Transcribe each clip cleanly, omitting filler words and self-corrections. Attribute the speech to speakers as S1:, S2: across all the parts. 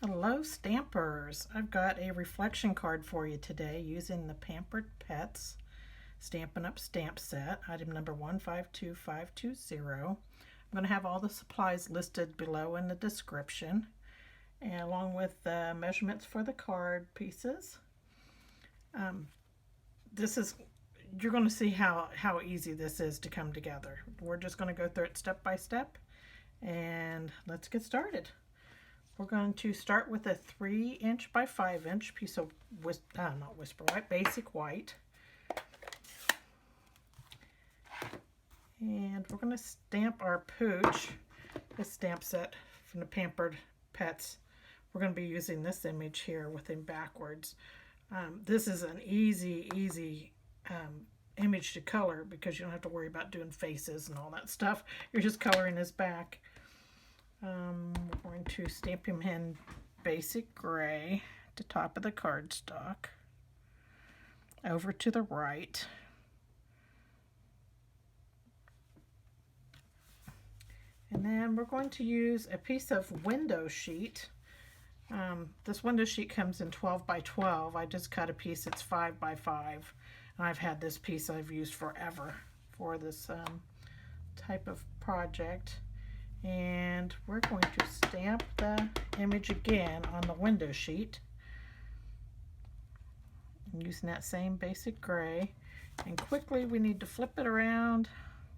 S1: Hello Stampers! I've got a reflection card for you today using the Pampered Pets Stampin' Up Stamp Set, item number 152520. I'm going to have all the supplies listed below in the description, and along with the measurements for the card pieces. You're going to see how easy this is to come together. We're just going to go through it step by step, and let's get started. We're going to start with a 3" by 5" piece of not Whisper White, basic white. And we're going to stamp our pooch, this stamp set from the Pampered Pets. We're going to be using this image here with him backwards. This is an easy image to color because you don't have to worry about doing faces and all that stuff. You're just coloring his back. We're going to stamp him in basic gray at the top of the cardstock, over to the right. And then we're going to use a piece of window sheet. This window sheet comes in 12 by 12. I just cut a piece that's 5 by 5. And I've had this piece I've used forever for this type of project. And we're going to stamp the image again on the window sheet. I'm using that same basic gray. And quickly we need to flip it around.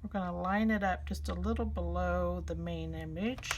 S1: We're going to line it up just a little below the main image.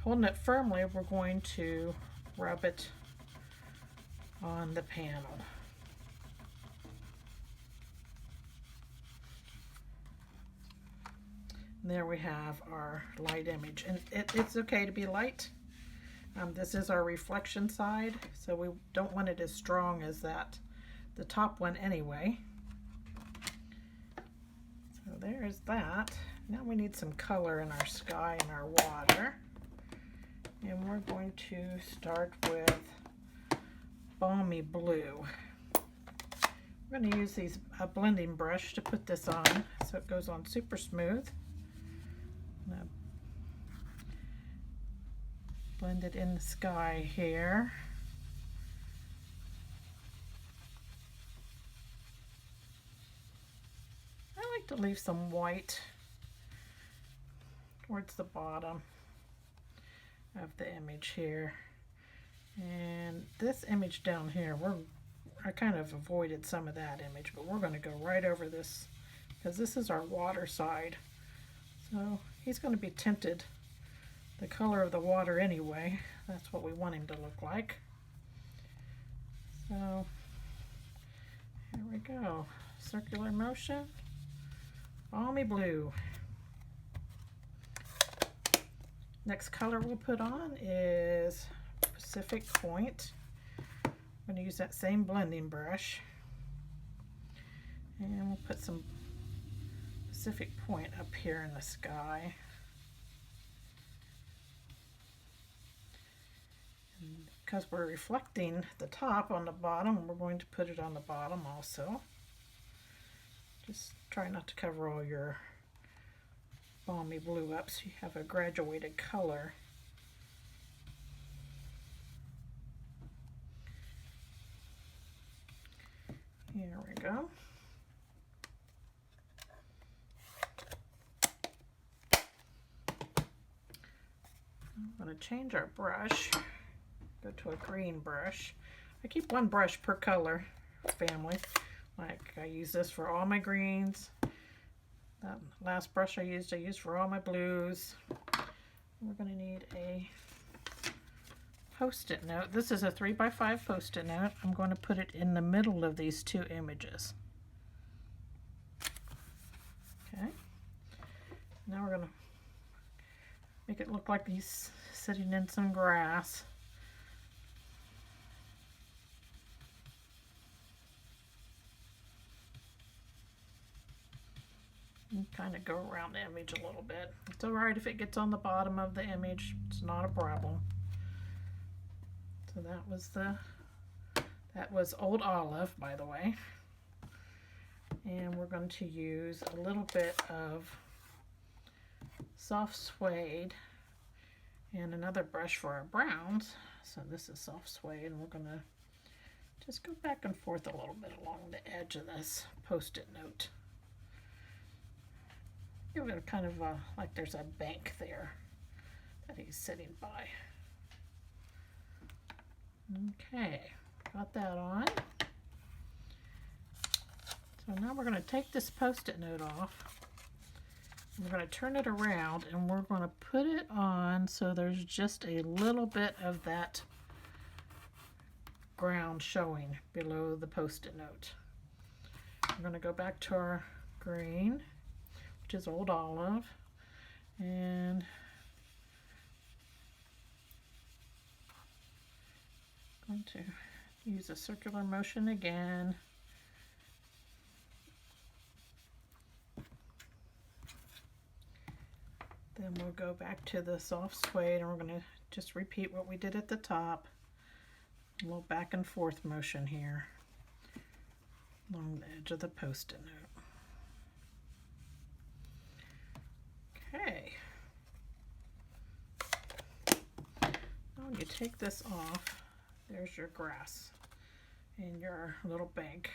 S1: Holding it firmly, we're going to rub it on the panel. There we have our light image, and it's okay to be light. This is our reflection side, so we don't want it as strong as the top one anyway. So there's that. Now we need some color in our sky and our water, and we're going to start with balmy blue. We're going to use a blending brush to put this on so it goes on super smooth. Blend it in the sky here. I like to leave some white towards the bottom of the image here. And this image down here, I kind of avoided some of that image, but we're going to go right over this because this is our water side. So he's going to be tinted the color of the water anyway. That's what we want him to look like. So here we go. Circular motion. Balmy blue. Next color we'll put on is Pacific Point. I'm going to use that same blending brush. And we'll put some Pacific Point up here in the sky. And because we're reflecting the top on the bottom, we're going to put it on the bottom also. Just try not to cover all your balmy blue up so you have a graduated color. Here we go. I'm going to change our brush, go to a green brush. I keep one brush per color family. Like I use this for all my greens. That last brush I used for all my blues. We're going to need a Post-it note. This is a 3 by 5 Post-it note. I'm going to put it in the middle of these two images. Okay. Now we're going to make it look like he's sitting in some grass. And kind of go around the image a little bit. It's alright if it gets on the bottom of the image. It's not a problem. So that was Old Olive, by the way. And we're going to use a little bit of soft suede and another brush for our browns. So this is soft suede, and we're going to just go back and forth a little bit along the edge of this Post-it note. Give it kind of like there's a bank there that he's sitting by. Okay, got that on. So now we're going to take this Post-it note off. We're going to turn it around and we're going to put it on so there's just a little bit of that ground showing below the Post-it note. We're going to go back to our green, which is Old Olive, and I'm going to use a circular motion again. Then we'll go back to the soft suede and we're going to just repeat what we did at the top. A little back and forth motion here along the edge of the Post-it note. Okay. Now when you take this off, there's your grass and your little bank.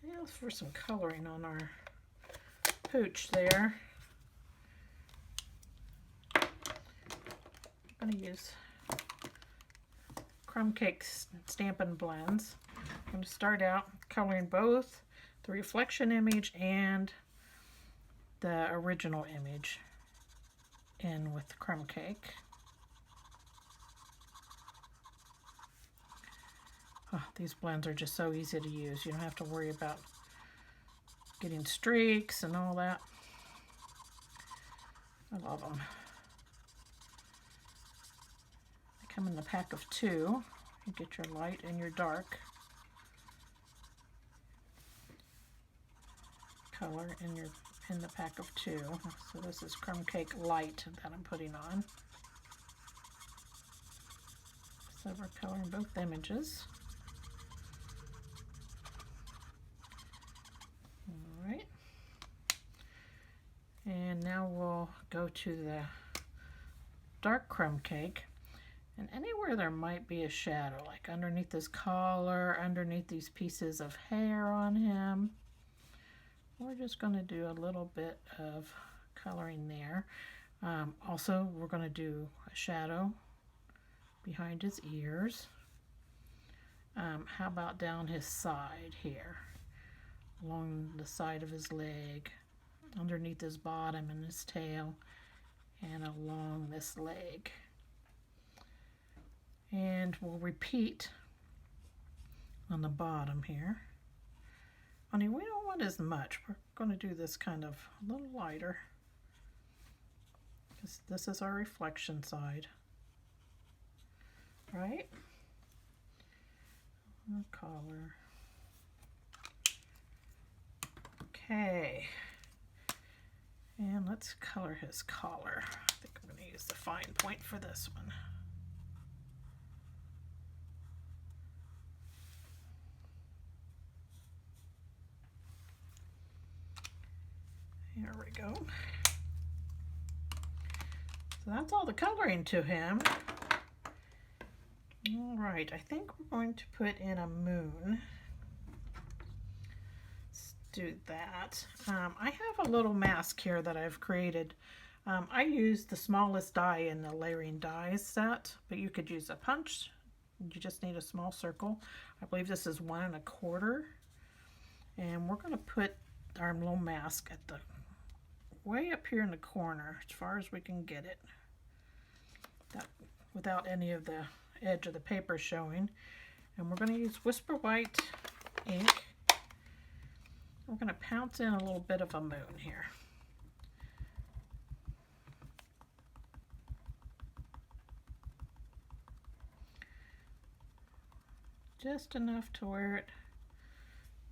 S1: Now for some coloring on our pooch there. I'm going to use Crumb Cake Stampin' Blends. I'm going to start out coloring both the reflection image and the original image in with Crumb Cake. Oh, these blends are just so easy to use. You don't have to worry about getting streaks and all that. I love them. They come in the pack of 2. You get your light and your dark color in the pack of 2. So this is Crumb Cake Light that I'm putting on. So we're coloring both images. Alright. And now we'll go to the dark Crumb Cake. And anywhere there might be a shadow, like underneath his collar, underneath these pieces of hair on him, we're just going to do a little bit of coloring there. Also, we're going to do a shadow behind his ears. How about down his side here, along the side of his leg, underneath his bottom and his tail, and along this leg. And we'll repeat on the bottom here. Only we don't want as much. We're going to do this kind of a little lighter, because this is our reflection side, right? Our collar. Okay. And let's color his collar. I think I'm going to use the fine point for this one. Here we go. So that's all the coloring to him. All right, I think we're going to put in a moon. Let's do that. I have a little mask here that I've created. I used the smallest die in the layering dies set, but you could use a punch. You just need a small circle. I believe this is 1 1/4. And we're going to put our little mask at the way up here in the corner, as far as we can get it, without any of the edge of the paper showing. And we're going to use Whisper White ink. We're going to pounce in a little bit of a moon here. Just enough to where it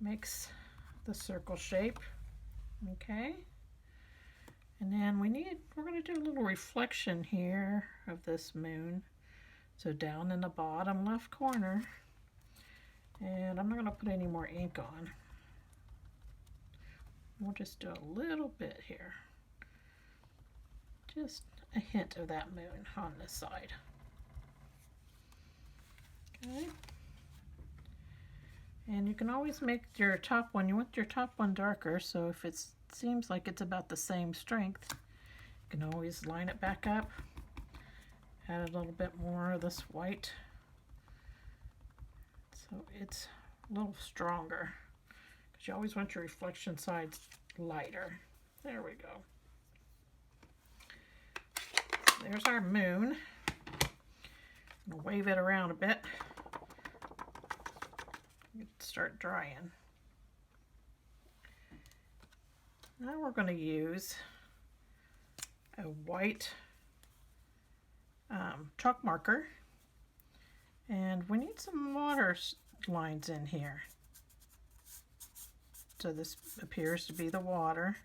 S1: makes the circle shape. Okay. And then we're going to do a little reflection here of this moon. So down in the bottom left corner. And I'm not going to put any more ink on. We'll just do a little bit here. Just a hint of that moon on this side. Okay. And you can always make your top one, you want your top one darker, so if it seems like it's about the same strength, you can always line it back up, add a little bit more of this white, so it's a little stronger, because you always want your reflection sides lighter. There we go. There's our moon. I'm going to wave it around a bit. Start drying. Now we're going to use a white chalk marker, and we need some water lines in here. So this appears to be the water.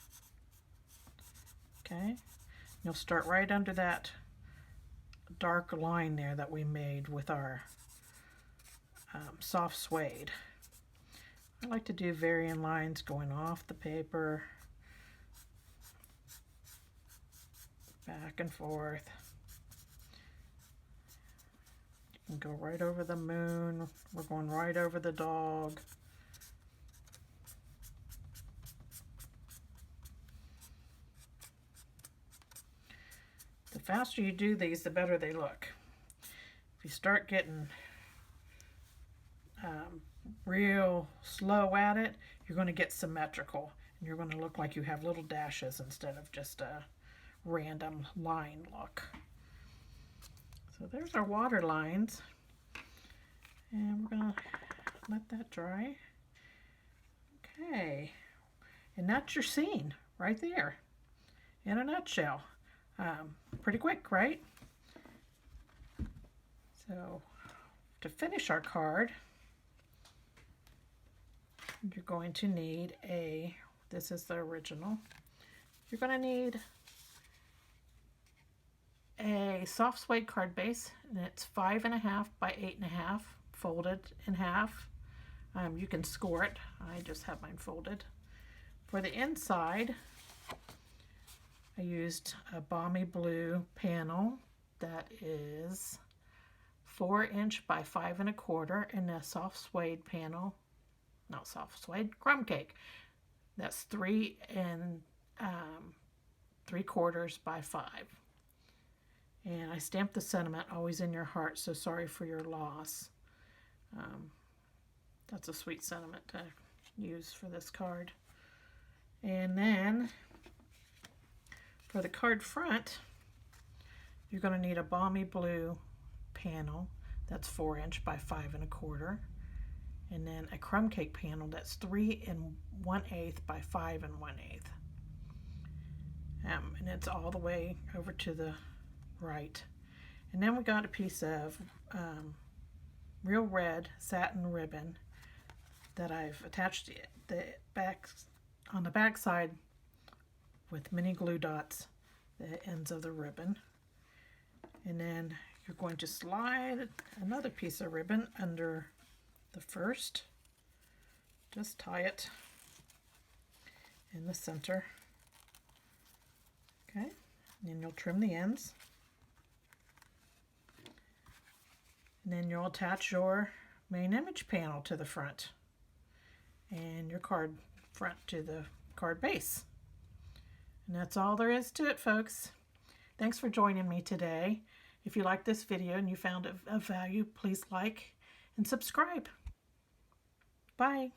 S1: Okay, you'll start right under that dark line there that we made with our soft suede. I like to do varying lines going off the paper, back and forth. You can go right over the moon. We're going right over the dog. The faster you do these, the better they look. If you start getting real slow at it, you're going to get symmetrical, and you're going to look like you have little dashes instead of just a random line look. So there's our water lines, and we're going to let that dry. Okay, and that's your scene right there in a nutshell. Pretty quick, right? So to finish our card, you're going to need this is the original, you're going to need a soft suede card base, and it's 5.5 by 8.5, folded in half. You can score it. I just have mine folded. For the inside, I used a balmy blue panel that is 4" by 5¼ and a soft suede panel. Not soft suede, crumb cake. That's 3 3/4 by 5. And I stamped the sentiment, always in your heart, so sorry for your loss. That's a sweet sentiment to use for this card. And then for the card front, you're going to need a balmy blue panel that's 4" by 5¼ and then a crumb cake panel that's 3 1/8 by 5 1/8. And it's all the way over to the right. And then we got a piece of real red satin ribbon that I've attached the back on the back side with mini glue dots, the ends of the ribbon. And then you're going to slide another piece of ribbon under the first. Just tie it in the center. Okay, and then you'll trim the ends. And then you'll attach your main image panel to the front and your card front to the card base. And that's all there is to it, folks. Thanks for joining me today. If you liked this video and you found it of value, please like and subscribe. Bye.